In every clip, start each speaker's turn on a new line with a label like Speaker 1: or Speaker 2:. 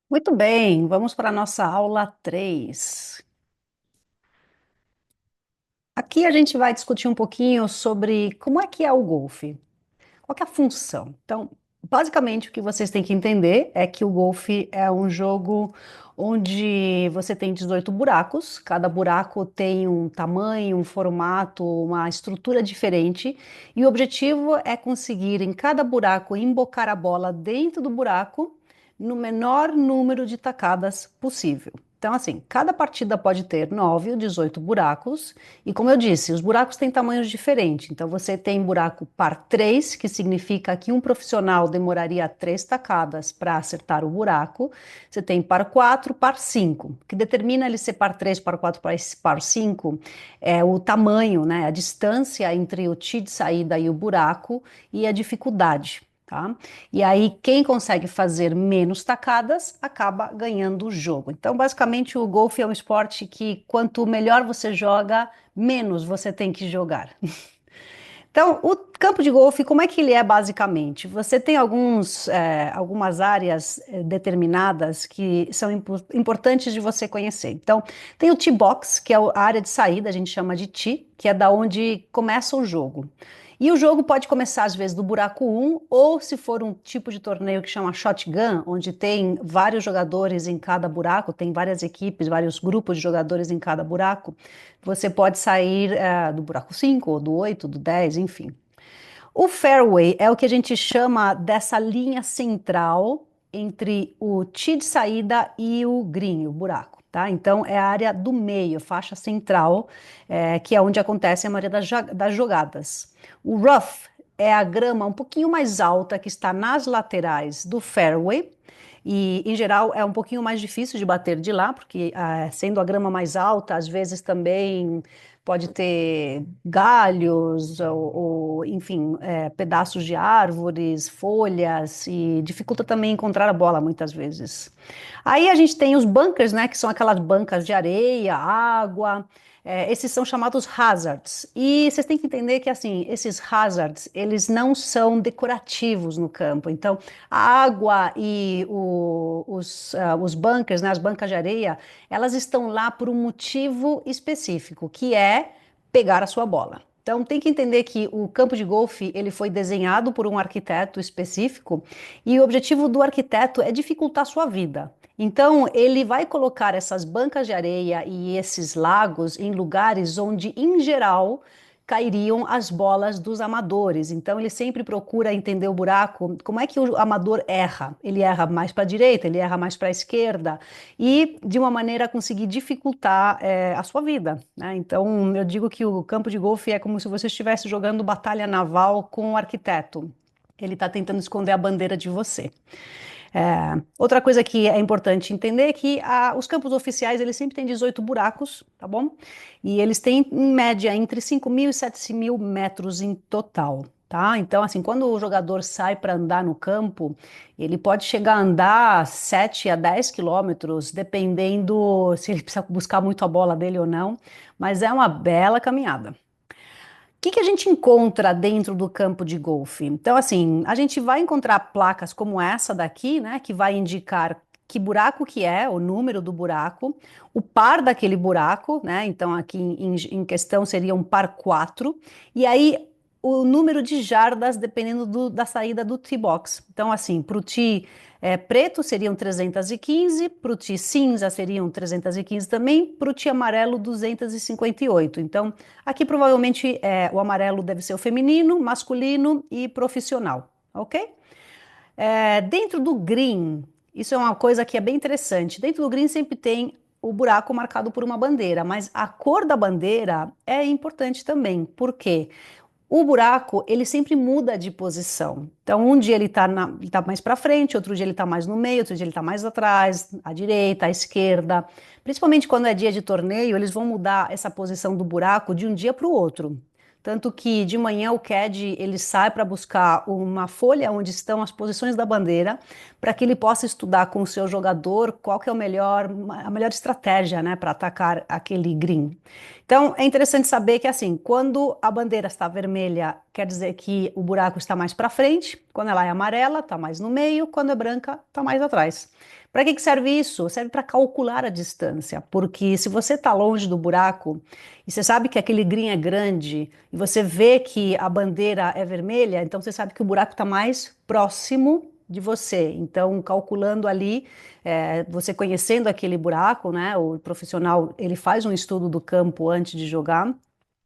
Speaker 1: Muito bem, vamos para a nossa aula 3. Aqui a gente vai discutir um pouquinho sobre como é que é o golfe, qual que é a função. Então, basicamente o que vocês têm que entender é que o golfe é um jogo onde você tem 18 buracos, cada buraco tem um tamanho, um formato, uma estrutura diferente, e o objetivo é conseguir em cada buraco embocar a bola dentro do buraco no menor número de tacadas possível. Então, assim, cada partida pode ter 9 ou 18 buracos, e como eu disse, os buracos têm tamanhos diferentes. Então, você tem buraco par 3, que significa que um profissional demoraria 3 tacadas para acertar o buraco. Você tem par 4, par 5, que determina ele ser par 3, par 4, par 5, é o tamanho, né, a distância entre o tee de saída e o buraco e a dificuldade. Tá? E aí, quem consegue fazer menos tacadas acaba ganhando o jogo. Então, basicamente, o golfe é um esporte que quanto melhor você joga, menos você tem que jogar. Então, o campo de golfe, como é que ele é basicamente? Você tem algumas áreas determinadas que são importantes de você conhecer. Então, tem o tee box, que é a área de saída, a gente chama de tee, que é da onde começa o jogo. E o jogo pode começar, às vezes, do buraco um, ou se for um tipo de torneio que chama shotgun, onde tem vários jogadores em cada buraco, tem várias equipes, vários grupos de jogadores em cada buraco, você pode sair do buraco 5, ou do 8, do 10, enfim. O fairway é o que a gente chama dessa linha central entre o tee de saída e o green, o buraco, tá? Então é a área do meio, faixa central, que é onde acontece a maioria das jogadas. O rough é a grama um pouquinho mais alta que está nas laterais do fairway. E, em geral, é um pouquinho mais difícil de bater de lá, porque sendo a grama mais alta, às vezes também pode ter galhos enfim, pedaços de árvores, folhas, e dificulta também encontrar a bola muitas vezes. Aí a gente tem os bunkers, né, que são aquelas bancas de areia, água. Esses são chamados hazards. E vocês têm que entender que, assim, esses hazards, eles não são decorativos no campo. Então, a água e os bunkers, né, as bancas de areia, elas estão lá por um motivo específico, que é pegar a sua bola. Então tem que entender que o campo de golfe ele foi desenhado por um arquiteto específico e o objetivo do arquiteto é dificultar a sua vida. Então ele vai colocar essas bancas de areia e esses lagos em lugares onde, em geral, cairiam as bolas dos amadores. Então ele sempre procura entender o buraco, como é que o amador erra. Ele erra mais para a direita, ele erra mais para a esquerda e de uma maneira a conseguir dificultar a sua vida, né? Então eu digo que o campo de golfe é como se você estivesse jogando batalha naval com um arquiteto. Ele está tentando esconder a bandeira de você. Outra coisa que é importante entender é que os campos oficiais eles sempre têm 18 buracos, tá bom? E eles têm em média entre 5.000 e 7.000 metros em total. Tá? Então, assim, quando o jogador sai para andar no campo, ele pode chegar a andar 7 a 10 quilômetros, dependendo se ele precisa buscar muito a bola dele ou não, mas é uma bela caminhada. O que que a gente encontra dentro do campo de golfe? Então, assim, a gente vai encontrar placas como essa daqui, né, que vai indicar que buraco que é, o número do buraco, o par daquele buraco, né? Então, aqui em questão seria um par 4, e aí o número de jardas dependendo da saída do tee box. Então, assim, para o tee preto seriam 315, para o tee cinza seriam 315 também, para o tee amarelo 258. Então, aqui provavelmente o amarelo deve ser o feminino, masculino e profissional, ok? Dentro do green, isso é uma coisa que é bem interessante. Dentro do green sempre tem o buraco marcado por uma bandeira, mas a cor da bandeira é importante também. Por quê? O buraco, ele sempre muda de posição. Então, um dia ele tá mais para frente, outro dia ele está mais no meio, outro dia ele está mais atrás, à direita, à esquerda. Principalmente quando é dia de torneio, eles vão mudar essa posição do buraco de um dia para o outro. Tanto que de manhã o CAD ele sai para buscar uma folha onde estão as posições da bandeira, para que ele possa estudar com o seu jogador qual que é a melhor estratégia, né, para atacar aquele green. Então, é interessante saber que, assim, quando a bandeira está vermelha, quer dizer que o buraco está mais para frente. Quando ela é amarela, está mais no meio, quando é branca, está mais atrás. Para que que serve isso? Serve para calcular a distância, porque se você está longe do buraco e você sabe que aquele green é grande e você vê que a bandeira é vermelha, então você sabe que o buraco está mais próximo de você. Então, calculando ali, você conhecendo aquele buraco, né? O profissional ele faz um estudo do campo antes de jogar.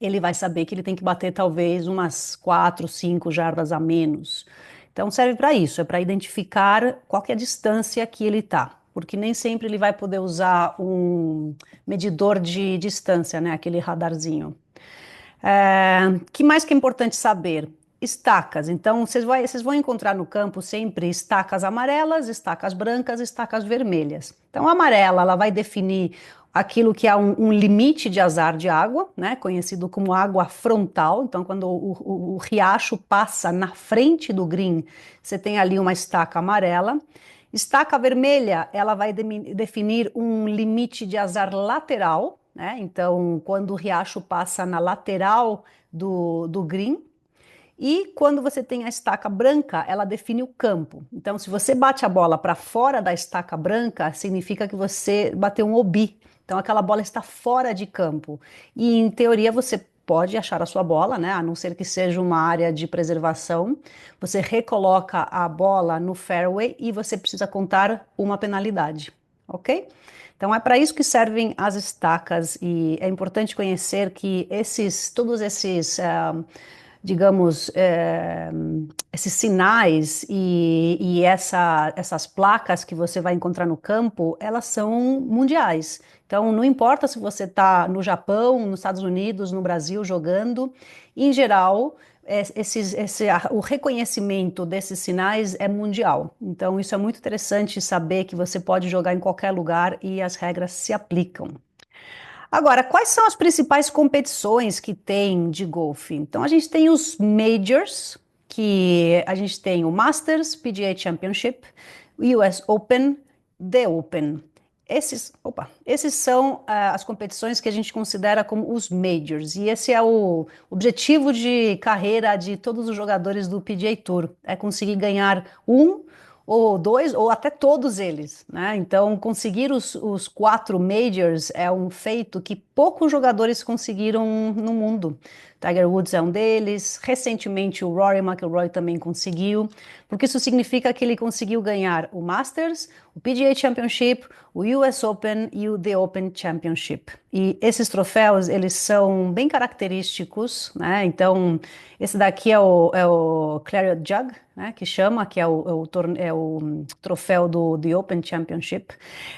Speaker 1: Ele vai saber que ele tem que bater talvez umas 4, 5 jardas a menos. Então serve para isso, é para identificar qual que é a distância que ele está, porque nem sempre ele vai poder usar um medidor de distância, né? Aquele radarzinho. Que mais que é importante saber? Estacas. Então, vocês vão encontrar no campo sempre estacas amarelas, estacas brancas, estacas vermelhas. Então, a amarela, ela vai definir aquilo que é um limite de azar de água, né? Conhecido como água frontal. Então, quando o riacho passa na frente do green, você tem ali uma estaca amarela. Estaca vermelha, ela vai definir um limite de azar lateral, né? Então, quando o riacho passa na lateral do green. E quando você tem a estaca branca, ela define o campo. Então, se você bate a bola para fora da estaca branca, significa que você bateu um OB. Então, aquela bola está fora de campo. E, em teoria, você pode achar a sua bola, né? A não ser que seja uma área de preservação. Você recoloca a bola no fairway e você precisa contar uma penalidade, ok? Então, é para isso que servem as estacas e é importante conhecer que todos esses digamos, esses sinais e essas placas que você vai encontrar no campo, elas são mundiais. Então, não importa se você está no Japão, nos Estados Unidos, no Brasil jogando, em geral, o reconhecimento desses sinais é mundial. Então, isso é muito interessante saber que você pode jogar em qualquer lugar e as regras se aplicam. Agora, quais são as principais competições que tem de golfe? Então, a gente tem os Majors, que a gente tem o Masters, PGA Championship, o US Open, The Open. Esses são as competições que a gente considera como os Majors, e esse é o objetivo de carreira de todos os jogadores do PGA Tour, é conseguir ganhar um ou dois, ou até todos eles, né? Então, conseguir os 4 majors é um feito que poucos jogadores conseguiram no mundo. Tiger Woods é um deles, recentemente o Rory McIlroy também conseguiu, porque isso significa que ele conseguiu ganhar o Masters, o PGA Championship, o US Open e o The Open Championship. E esses troféus, eles são bem característicos, né? Então, esse daqui é o Claret Jug, né, que chama, que é o troféu do The Open Championship,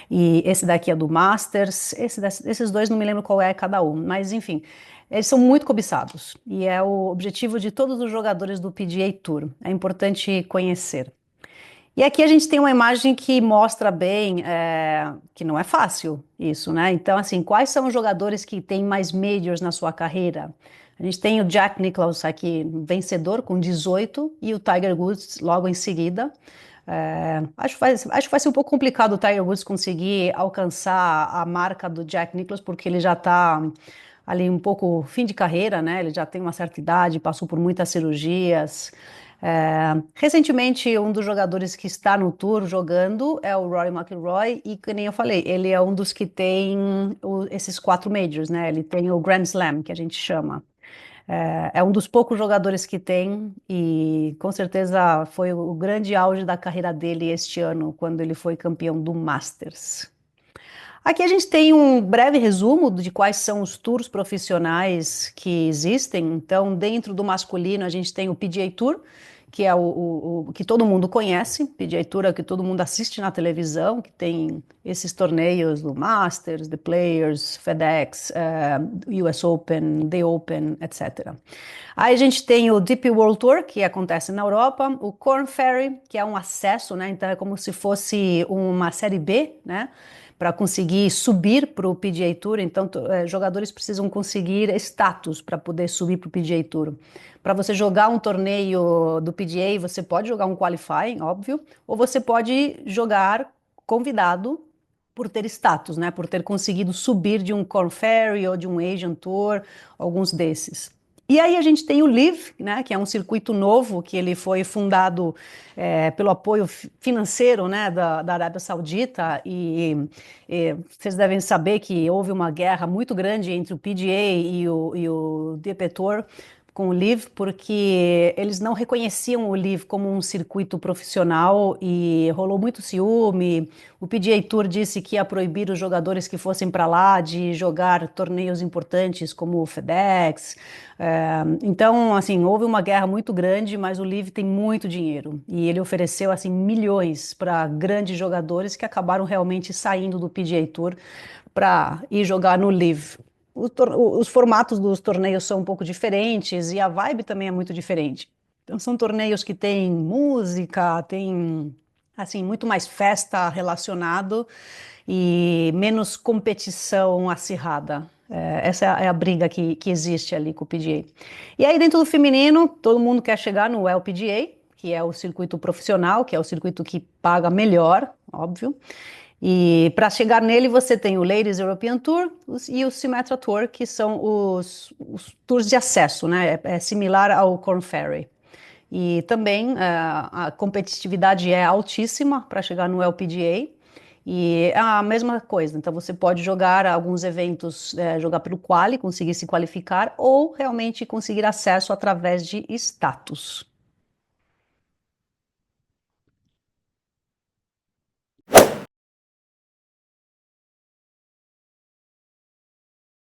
Speaker 1: e esse daqui é do Masters, esses dois não me lembro qual é cada um, mas enfim, eles são muito cobiçados, e é o objetivo de todos os jogadores do PGA Tour, é importante conhecer. E aqui a gente tem uma imagem que mostra bem que não é fácil isso, né? Então, assim, quais são os jogadores que têm mais majors na sua carreira? A gente tem o Jack Nicklaus aqui, vencedor com 18, e o Tiger Woods logo em seguida. Acho que vai ser um pouco complicado o Tiger Woods conseguir alcançar a marca do Jack Nicklaus, porque ele já está ali um pouco fim de carreira, né? Ele já tem uma certa idade, passou por muitas cirurgias. Recentemente, um dos jogadores que está no tour jogando é o Rory McIlroy, e que nem eu falei, ele é um dos que tem esses 4 majors, né? Ele tem o Grand Slam, que a gente chama. É um dos poucos jogadores que tem, e com certeza foi o grande auge da carreira dele este ano, quando ele foi campeão do Masters. Aqui a gente tem um breve resumo de quais são os tours profissionais que existem. Então, dentro do masculino, a gente tem o PGA Tour, que é o que todo mundo conhece. PGA Tour é o que todo mundo assiste na televisão, que tem esses torneios do Masters, The Players, FedEx, US Open, The Open, etc. Aí a gente tem o DP World Tour, que acontece na Europa, o Korn Ferry, que é um acesso, né? Então é como se fosse uma série B, né? Para conseguir subir para o PGA Tour, então jogadores precisam conseguir status para poder subir para o PGA Tour. Para você jogar um torneio do PGA, você pode jogar um qualifying, óbvio, ou você pode jogar convidado por ter status, né? Por ter conseguido subir de um Korn Ferry ou de um Asian Tour, alguns desses. E aí a gente tem o LIV, né, que é um circuito novo, que ele foi fundado pelo apoio financeiro, né, da Arábia Saudita, e vocês devem saber que houve uma guerra muito grande entre o PGA e o DP Tour com o LIV, porque eles não reconheciam o LIV como um circuito profissional e rolou muito ciúme. O PGA Tour disse que ia proibir os jogadores que fossem para lá de jogar torneios importantes como o FedEx. Então, assim, houve uma guerra muito grande, mas o LIV tem muito dinheiro e ele ofereceu assim milhões para grandes jogadores que acabaram realmente saindo do PGA Tour para ir jogar no LIV. Os formatos dos torneios são um pouco diferentes e a vibe também é muito diferente. Então, são torneios que têm música, tem assim muito mais festa relacionado e menos competição acirrada. Essa é a briga que existe ali com o PGA. E aí, dentro do feminino, todo mundo quer chegar no LPGA, que é o circuito profissional, que é o circuito que paga melhor, óbvio. E para chegar nele, você tem o Ladies European Tour e o Symetra Tour, que são os tours de acesso, né? É similar ao Korn Ferry. E também a competitividade é altíssima para chegar no LPGA. E é a mesma coisa, então você pode jogar alguns eventos, jogar pelo quali, conseguir se qualificar, ou realmente conseguir acesso através de status.